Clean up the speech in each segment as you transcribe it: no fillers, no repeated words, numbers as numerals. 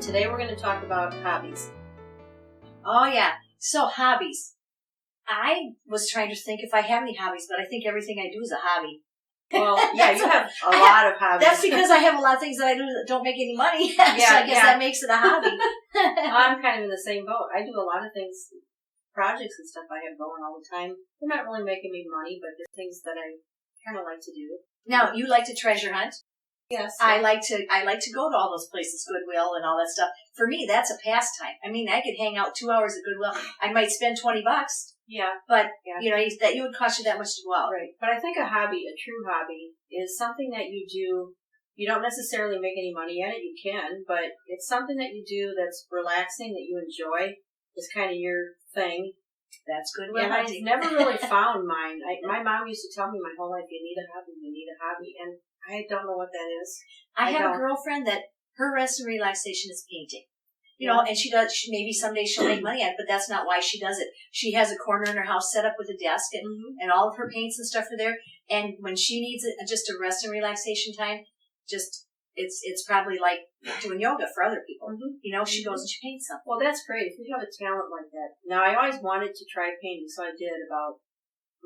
and today we're going to talk about hobbies. Oh, yeah. So, hobbies. I was trying to think if I have any hobbies, but I think everything I do is a hobby. Well, yeah, you have a lot of hobbies. That's because I have a lot of things that I do that don't make any money. So I guess that makes it a hobby. I'm kind of in the same boat. I do a lot of things, projects and stuff I have going all the time. They're not really making me money, but they're things that I kind of like to do. Now, you like to treasure hunt? Yes. I like to go to all those places, Goodwill and all that stuff. For me, that's a pastime. I mean, I could hang out 2 hours at Goodwill. I might spend $20. Yeah. But, you know, that you would cost you that much to go out. Right. But I think a hobby, a true hobby, is something that you do. You don't necessarily make any money at it. You can, but it's something that you do that's relaxing, that you enjoy. It's kind of your thing. That's good. And I've never really found mine. My mom used to tell me my whole life, you need a hobby, you need a hobby. And I don't know what that is. I have a girlfriend that her rest and relaxation is painting. You know, and maybe someday she'll make money at it, but that's not why she does it. She has a corner in her house set up with a desk and all of her paints and stuff are there. And when she needs just a rest and relaxation time, it's probably like doing yoga for other people. You know, she goes and she paints something. Well, that's great. If you have a talent like that. Now, I always wanted to try painting, so I did about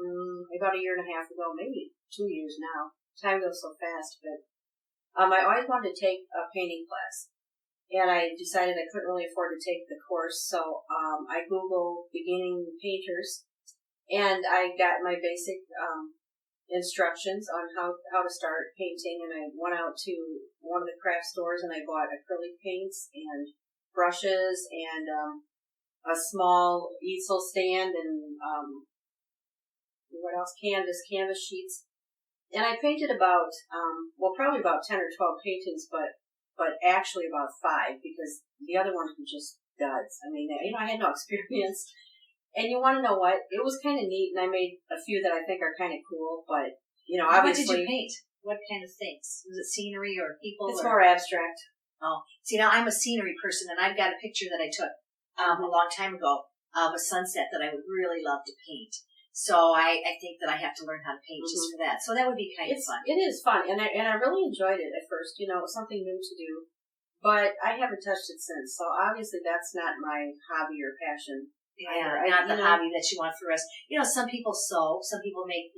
a year and a half ago, maybe 2 years now. Time goes so fast, but I always wanted to take a painting class. And I decided I couldn't really afford to take the course, so I Googled beginning painters, and I got my basic instructions on how to start painting, and I went out to one of the craft stores and I bought acrylic paints and brushes and a small easel stand and what else? Canvas sheets. And I painted probably about 10 or 12 paintings, but actually about 5 because the other ones were just duds. I mean, I had no experience. And you want to know what? It was kind of neat, and I made a few that I think are kind of cool, but, obviously. What did you paint? What kind of things? Was it scenery or people? It's more abstract. Oh. See, now I'm a scenery person, and I've got a picture that I took a long time ago of a sunset that I would really love to paint. So I think that I have to learn how to paint just for that. So that would be kind of fun. It is fun, and I really enjoyed it at first. It was something new to do, but I haven't touched it since. So obviously that's not my hobby or passion. Yeah, not the hobby that you want for the rest. You know, some people sew, some people make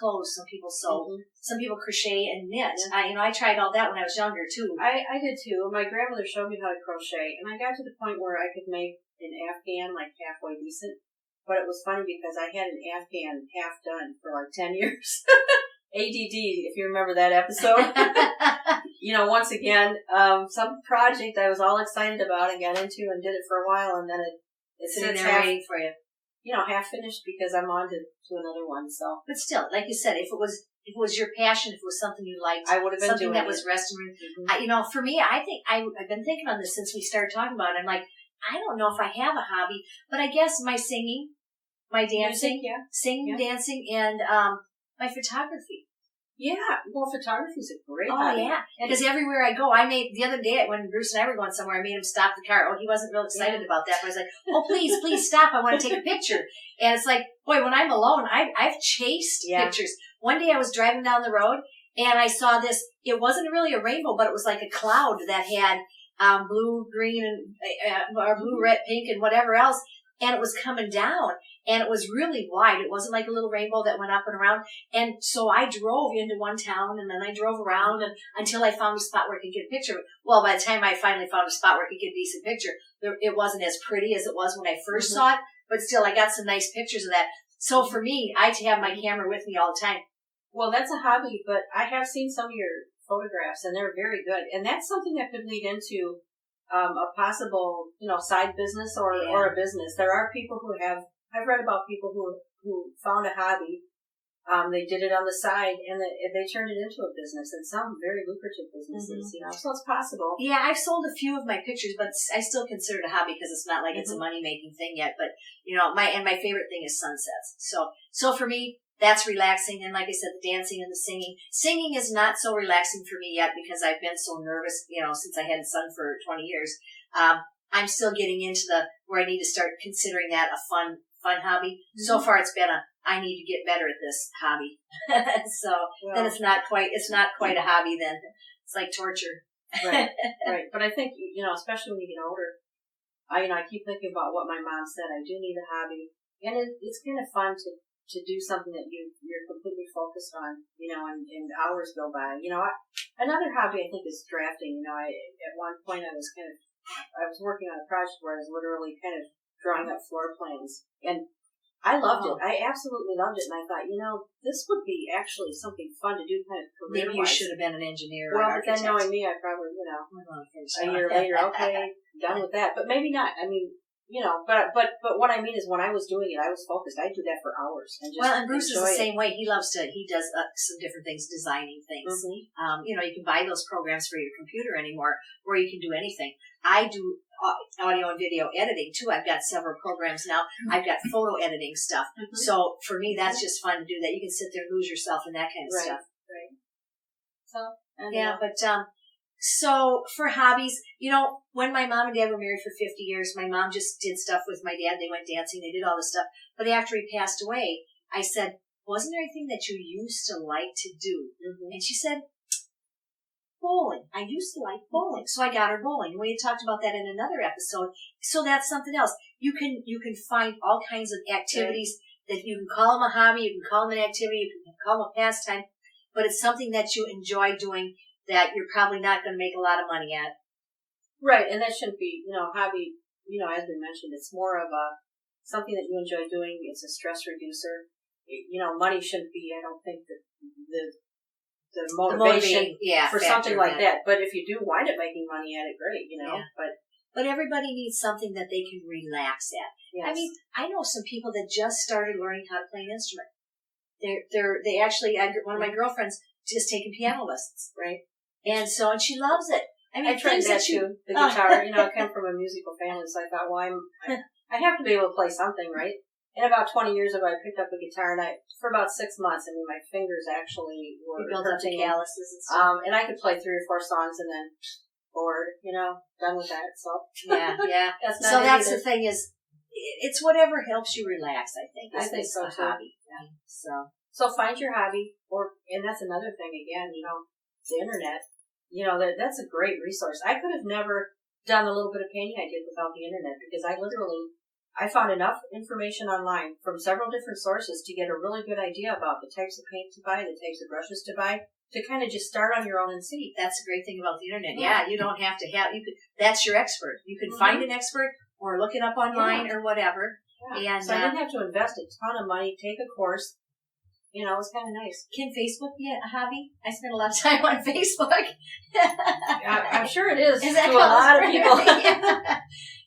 clothes, some people sew, some people crochet and knit. I tried all that when I was younger too. I did too. My grandmother showed me how to crochet, and I got to the point where I could make an Afghan like halfway decent. But it was funny because I had an Afghan half done for like 10 years. ADD, if you remember that episode. Once again, some project I was all excited about and got into and did it for a while, and then it's half waiting for you. Half finished because I'm on to another one. So, but still, like you said, if it was your passion, if it was something you liked, I would have been something that was resting. For me, I think I've been thinking on this since we started talking about it. I'm like, I don't know if I have a hobby, but I guess my singing, my dancing, dancing, and my photography. Yeah, well, photography is a great hobby. Oh, yeah, because everywhere I go, the other day when Bruce and I were going somewhere, I made him stop the car. Oh, he wasn't real excited about that, but I was like, oh, please stop. I want to take a picture. And it's like, boy, when I'm alone, I've chased pictures. One day I was driving down the road, and I saw this. It wasn't really a rainbow, but it was like a cloud that had blue, green, and or blue, red, pink, and whatever else. And it was coming down, and it was really wide. It wasn't like a little rainbow that went up and around. And so I drove into one town, and then I drove around until I found a spot where I could get a picture. Well, by the time I finally found a spot where I could get a decent picture, it wasn't as pretty as it was when I first saw it, but still, I got some nice pictures of that. So for me, I have my camera with me all the time. Well, that's a hobby, but I have seen some of your photographs, and they're very good. And that's something that could lead into a possible, side business or a business. There are people I've read about people who found a hobby, they did it on the side, and they turned it into a business, and some very lucrative businesses, so it's possible. Yeah, I've sold a few of my pictures, but I still consider it a hobby because it's not like it's a money-making thing yet, but, my favorite thing is sunsets. So for me, that's relaxing, and like I said, the dancing and the singing. Singing is not so relaxing for me yet because I've been so nervous, since I hadn't sung for 20 years. I'm still getting into where I need to start considering that a fun hobby. So far it's been I need to get better at this hobby. Then it's not quite a hobby then. It's like torture. Right, right. But I think, especially when you get older, I keep thinking about what my mom said. I do need a hobby. And it's kind of fun to do something that you're completely focused on, and hours go by. Another hobby I think is drafting. At one point I was working on a project where I was literally kind of drawing up floor plans. And I loved it. I absolutely loved it. And I thought, this would be actually something fun to do kind of career-wise. Maybe you should have been an engineer or Well, an but then architect. knowing me, I probably, a year later, okay, done with that. But maybe not. I mean, but what I mean is when I was doing it, I was focused. I'd do that for hours. And Bruce is the same way. He does some different things, designing things. Mm-hmm. You can buy those programs for your computer anymore where you can do anything. I do audio and video editing too. I've got several programs now. I've got photo editing stuff. Mm-hmm. So for me, that's just fun to do that. You can sit there and lose yourself in that kind of stuff. Right. So, so for hobbies, when my mom and dad were married for 50 years, my mom just did stuff with my dad. They went dancing. They did all this stuff. But after he passed away, I said, wasn't there anything that you used to like to do? Mm-hmm. And she said, bowling. I used to like bowling. So I got her bowling. We had talked about that in another episode. So that's something else. You can find all kinds of activities that you can call them a hobby, you can call them an activity, you can call them a pastime, but it's something that you enjoy doing that you're probably not going to make a lot of money at. Right, and that shouldn't be, hobby, as we mentioned, it's more of something that you enjoy doing. It's a stress reducer. Money shouldn't be, I don't think, the motivation for something like that. But if you do wind up making money at it, great, But everybody needs something that they can relax at. Yes. I mean, I know some people that just started learning how to play an instrument. They actually, one of my girlfriends just taken piano lessons. Right. And she loves it. I mean, I tried that too, the guitar. I come from a musical family, so I thought, well, I have to be able to play something, right? And about 20 years ago, I picked up a guitar, and for about 6 months, my fingers actually were built up the calluses and stuff. And I could play 3 or 4 songs and then bored, done with that. So yeah. That's the thing is, it's whatever helps you relax. I think. I think so too. Hobby. Yeah. So find your hobby, and that's another thing again. The internet. That's a great resource. I could have never done the little bit of painting I did without the internet because I found enough information online from several different sources to get a really good idea about the types of paint to buy, the types of brushes to buy, to kind of just start on your own and see. That's a great thing about the internet. Yeah, you don't have to that's your expert. You can find an expert or look it up online or whatever. Yeah. And so I didn't have to invest a ton of money, take a course. It's kind of nice. Can Facebook be a hobby? I spend a lot of time on Facebook. I'm sure it is to a lot of people.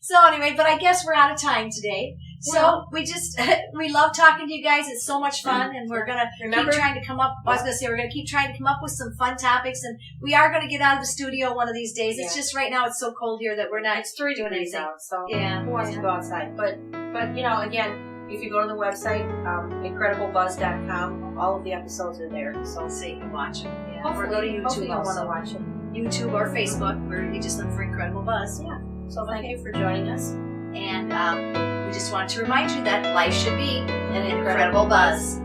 So anyway, but I guess we're out of time today. So we love talking to you guys. It's so much fun, and we're gonna keep trying to come up. I was gonna say we're gonna keep trying to come up with some fun topics, and we are gonna get out of the studio one of these days. It's just right now it's so cold here that we're not. It's 3 degrees out, so who wants to go outside? But again. If you go to the website, incrediblebuzz.com, all of the episodes are there. So you can watch them. Yeah. Or go to YouTube and want to watch them. YouTube or Facebook, where you just look for Incredible Buzz. Yeah. So thank you for joining us. And we just want to remind you that life should be an incredible buzz.